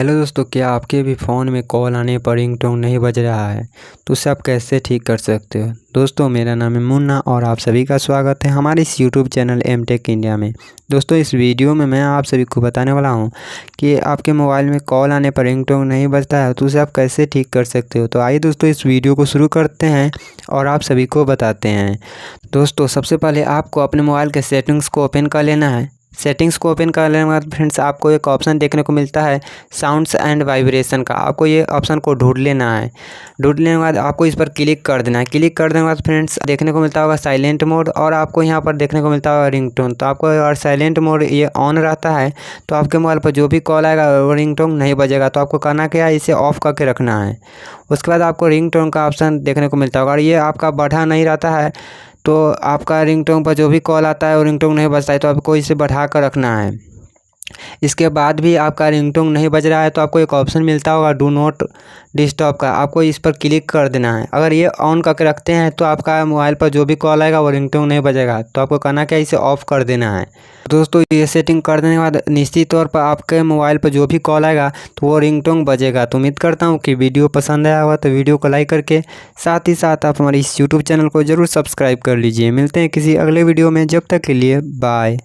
Hello दोस्तों, क्या आपके भी फ़ोन में कॉल आने पर रिंगटोन नहीं बज रहा है तो उसे आप कैसे ठीक कर सकते हो। दोस्तों, मेरा नाम है मुन्ना और आप सभी का स्वागत है हमारे इस YouTube channel M tech India में। दोस्तों, इस वीडियो में मैं आप सभी को बताने वाला हूं कि आपके मोबाइल में कॉल आने पर रिंगटोन नहीं बजता है तो उसे आप कैसे ठीक कर सकते हो। तो आइए दोस्तों, इस वीडियो को शुरू करते हैं और आप सभी को बताते हैं। दोस्तों, सबसे पहले आपको अपने मोबाइल के सेटिंग्स को ओपन कर लेना है। सेटिंग्स को ओपन कर लेने के बाद फ्रेंड्स आपको एक ऑप्शन देखने को मिलता है साउंड्स एंड वाइब्रेशन का। आपको ये ऑप्शन को ढूंढ लेना है। ढूंढ लेने के बाद आपको इस पर क्लिक कर देना है। क्लिक कर देने के बाद फ्रेंड्स देखने को मिलता होगा साइलेंट मोड और आपको यहाँ पर देखने को मिलता होगा रिंगटोन। तो आपको अगर साइलेंट मोड ये ऑन रहता है तो आपके मोबाइल पर जो भी कॉल आएगा वो रिंगटोन नहीं बजेगा। तो आपको करना क्या है, इसे ऑफ करके रखना है। उसके बाद आपको रिंगटोन का ऑप्शन देखने को मिलता होगा और ये आपका बढ़ा नहीं रहता है तो आपका रिंगटोन पर जो भी कॉल आता है वो रिंगटोन नहीं बजता है। तो आपको इसे बढ़ा कर रखना है। इसके बाद भी आपका रिंगटोन नहीं बज रहा है तो आपको एक ऑप्शन मिलता होगा डू नॉट डिस्टर्ब का। आपको इस पर क्लिक कर देना है। अगर ये ऑन करके रखते हैं तो आपका मोबाइल पर जो भी कॉल आएगा वो रिंगटोन नहीं बजेगा। तो आपको करना क्या है, इसे ऑफ कर देना है। दोस्तों, ये सेटिंग कर देने के बाद निश्चित तौर पर आपके मोबाइल पर जो भी कॉल आएगा तो वो रिंगटोन बजेगा। तो उम्मीद करता हूँ कि वीडियो पसंद आया होगा। तो वीडियो को लाइक करके साथ ही साथ आप हमारे इस यूट्यूब चैनल को ज़रूर सब्सक्राइब कर लीजिए। मिलते हैं किसी अगले वीडियो में, जब तक के लिए बाय।